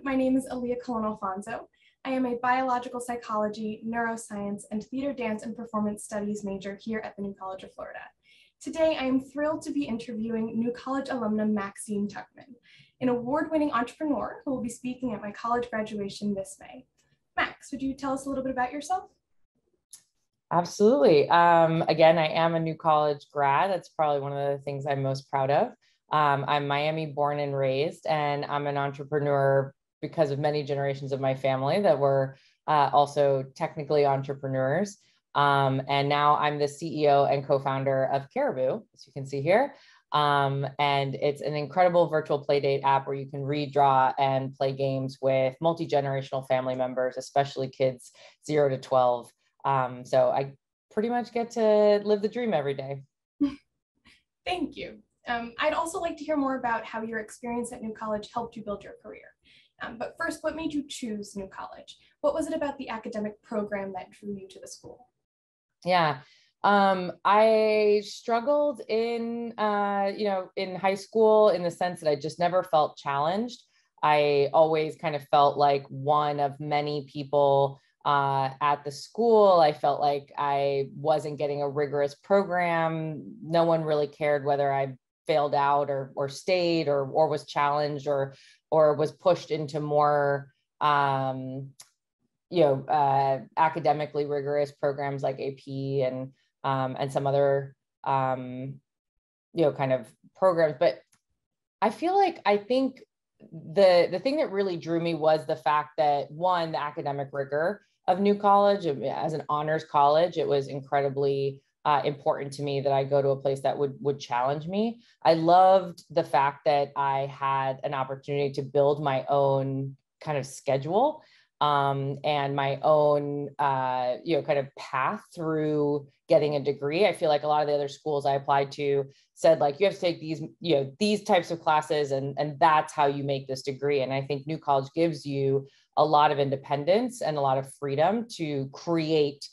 My name is Aleah Colon-Alfonso. I am a biological psychology, neuroscience, and theater, dance, and performance studies major here at the New College of Florida. Today, I am thrilled to be interviewing New College alumna Maxeme Tuchman, an award-winning entrepreneur who will be speaking at my college graduation this May. Max, would you tell us a little bit about yourself? Absolutely. Again, I am a New College grad. That's probably one of the things I'm most proud of. I'm Miami born and raised, and I'm an entrepreneur because of many generations of my family that were also technically entrepreneurs. And now I'm the CEO and co-founder of Caribou, as you can see here. And it's an incredible virtual playdate app where you can read, draw, and play games with multi-generational family members, especially kids 0 to 12. So I pretty much get to live the dream every day. Thank you. I'd also like to hear more about how your experience at New College helped you build your career. But first, what made you choose New College? What was it about the academic program that drew you to the school? Yeah, I struggled in high school in the sense that I just never felt challenged. I always kind of felt like one of many people at the school. I felt like I wasn't getting a rigorous program. No one really cared whether I failed out or stayed or was challenged or was pushed into more academically rigorous programs like AP and some other kind of programs. But I think the thing that really drew me was the fact that, one, the academic rigor of New College. As an honors college, it was incredibly important to me that I go to a place that would challenge me. I loved the fact that I had an opportunity to build my own kind of schedule and my own kind of path through getting a degree. I feel like a lot of the other schools I applied to said, like, you have to take these types of classes and that's how you make this degree. And I think New College gives you a lot of independence and a lot of freedom to create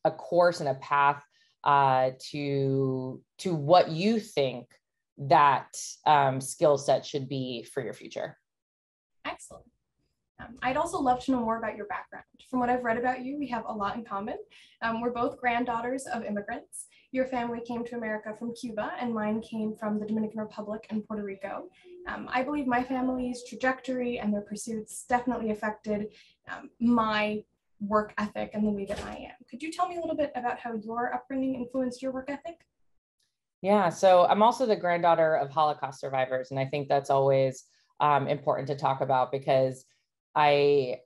a course and a path to what you think that skill set should be for your future. Excellent. I'd also love to know more about your background. From what I've read about you, we have a lot in common. We're both granddaughters of immigrants. Your family came to America from Cuba, and mine came from the Dominican Republic and Puerto Rico. I believe my family's trajectory and their pursuits definitely affected my work ethic and the way that I am. Could you tell me a little bit about how your upbringing influenced your work ethic? Yeah, so I'm also the granddaughter of Holocaust survivors, and I think that's always important to talk about because I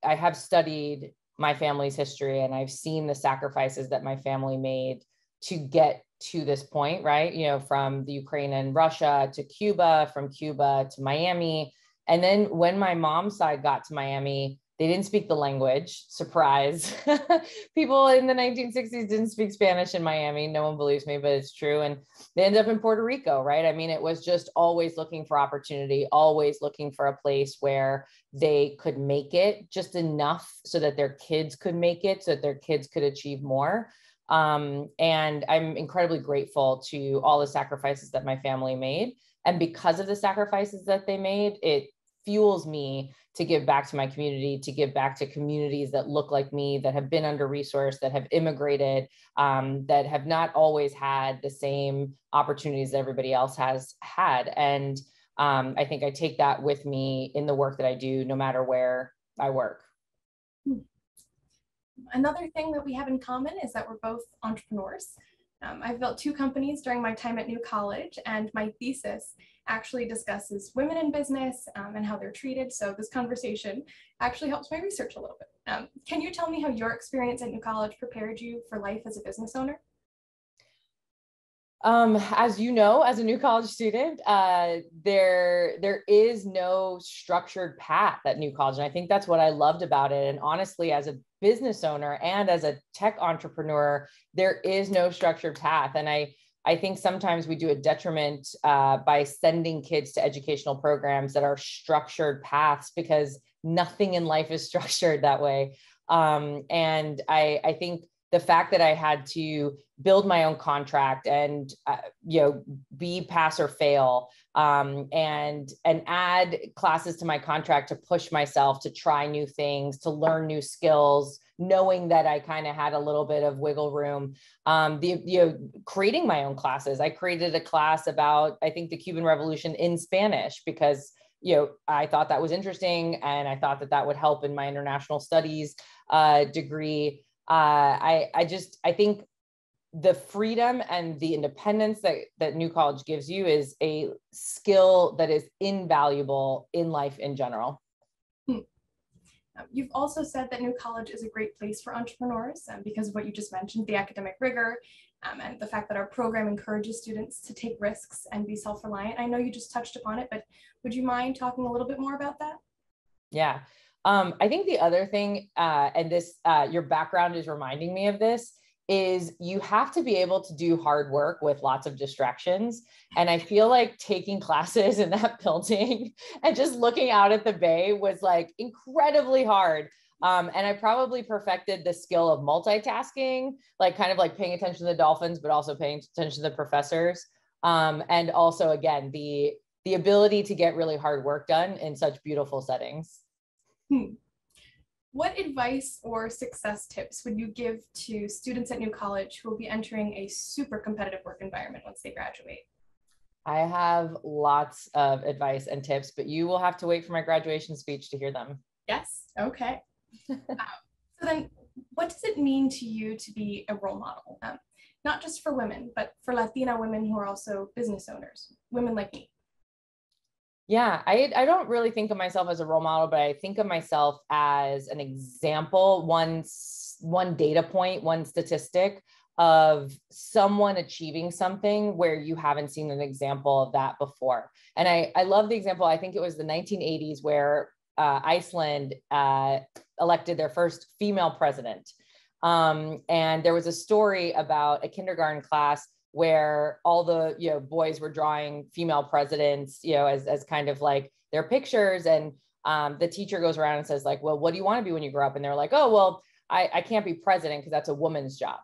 have studied my family's history and I've seen the sacrifices that my family made to get to this point, right? From the Ukraine and Russia to Cuba, from Cuba to Miami. And then when my mom's side got to Miami, they didn't speak the language. Surprise. People in the 1960s didn't speak Spanish in Miami. No one believes me, but it's true. And they ended up in Puerto Rico, right? I mean, it was just always looking for opportunity, always looking for a place where they could make it just enough so that their kids could make it, so that their kids could achieve more. And I'm incredibly grateful to all the sacrifices that my family made. And because of the sacrifices that they made, it fuels me to give back to my community, to give back to communities that look like me, that have been under-resourced, that have immigrated, that have not always had the same opportunities that everybody else has had. And I think I take that with me in the work that I do, no matter where I work. Another thing that we have in common is that we're both entrepreneurs. I've built 2 companies during my time at New College, and my thesis actually discusses women in business and how they're treated. So this conversation actually helps my research a little bit. Can you tell me how your experience at New College prepared you for life as a business owner? As you know, as a New College student, there is no structured path at New College. And I think that's what I loved about it. And honestly, as a business owner and as a tech entrepreneur, there is no structured path. And I think sometimes we do a detriment by sending kids to educational programs that are structured paths, because nothing in life is structured that way. And I think the fact that I had to build my own contract and, be pass or fail and add classes to my contract to push myself to try new things, to learn new skills, knowing that I kind of had a little bit of wiggle room. Creating my own classes. I created a class about, I think, the Cuban Revolution in Spanish because I thought that was interesting, and I thought that that would help in my international studies degree. I think the freedom and the independence that New College gives you is a skill that is invaluable in life in general. You've also said that New College is a great place for entrepreneurs because of what you just mentioned, the academic rigor, and the fact that our program encourages students to take risks and be self-reliant. I know you just touched upon it, but would you mind talking a little bit more about that? Yeah. I think the other thing, and this, your background is reminding me of this, is you have to be able to do hard work with lots of distractions. And I feel like taking classes in that building and just looking out at the bay was like incredibly hard. And I probably perfected the skill of multitasking, like kind of like paying attention to the dolphins, but also paying attention to the professors. And also, again, the ability to get really hard work done in such beautiful settings. What advice or success tips would you give to students at New College who will be entering a super competitive work environment once they graduate? I have lots of advice and tips, but you will have to wait for my graduation speech to hear them. Yes. Okay. So then what does it mean to you to be a role model? Not just for women, but for Latina women who are also business owners, women like me. Yeah, I don't really think of myself as a role model, but I think of myself as an example, one data point, one statistic of someone achieving something where you haven't seen an example of that before. And I love the example. I think it was the 1980s where Iceland elected their first female president. And there was a story about a kindergarten class where all the boys were drawing female presidents, as kind of like their pictures. And the teacher goes around and says like, well, what do you want to be when you grow up? And they're like, oh, well, I can't be president because that's a woman's job.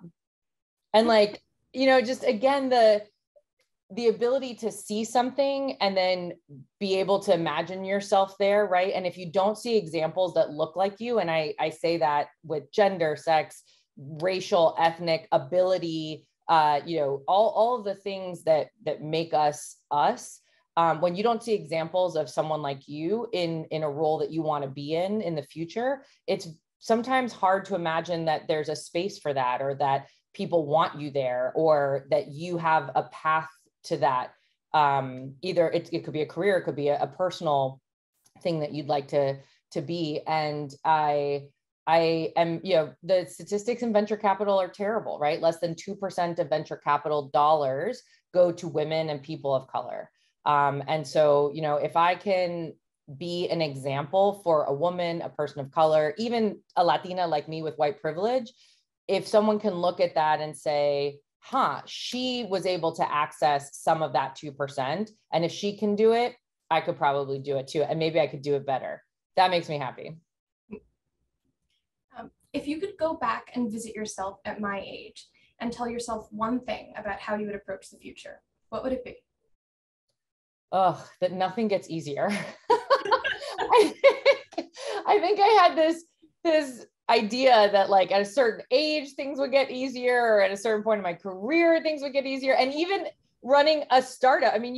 And like, just again, the ability to see something and then be able to imagine yourself there, right? And if you don't see examples that look like you, and I say that with gender, sex, racial, ethnic, ability, all of the things that make us us. When you don't see examples of someone like you in a role that you want to be in the future, it's sometimes hard to imagine that there's a space for that, or that people want you there, or that you have a path to that. Either it could be a career, it could be a personal thing that you'd like to be. And I am, the statistics in venture capital are terrible, right? Less than 2% of venture capital dollars go to women and people of color. And so, if I can be an example for a woman, a person of color, even a Latina like me with white privilege, if someone can look at that and say, she was able to access some of that 2%. And if she can do it, I could probably do it too. And maybe I could do it better. That makes me happy. If you could go back and visit yourself at my age and tell yourself one thing about how you would approach the future, what would it be? Oh, that nothing gets easier. I think I had this idea that like at a certain age, things would get easier, or at a certain point in my career, things would get easier. And even running a startup, I mean,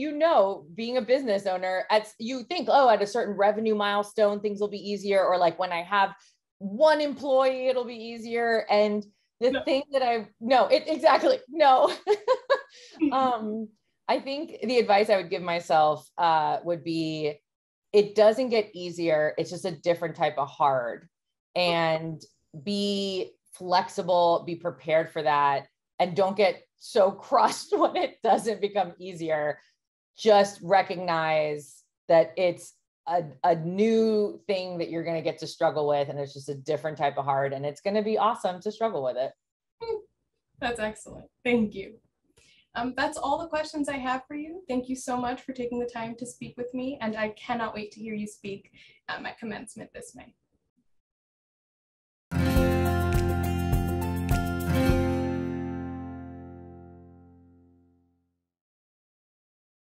being a business owner, you think, at a certain revenue milestone, things will be easier. Or like when I have one employee, it'll be easier. And the thing that exactly. I think the advice I would give myself would be, it doesn't get easier. It's just a different type of hard. And be flexible, be prepared for that. And don't get so crushed when it doesn't become easier. Just recognize that it's a new thing that you're going to get to struggle with. And it's just a different type of hard. And it's going to be awesome to struggle with it. That's excellent. Thank you. That's all the questions I have for you. Thank you so much for taking the time to speak with me. And I cannot wait to hear you speak at my commencement this May.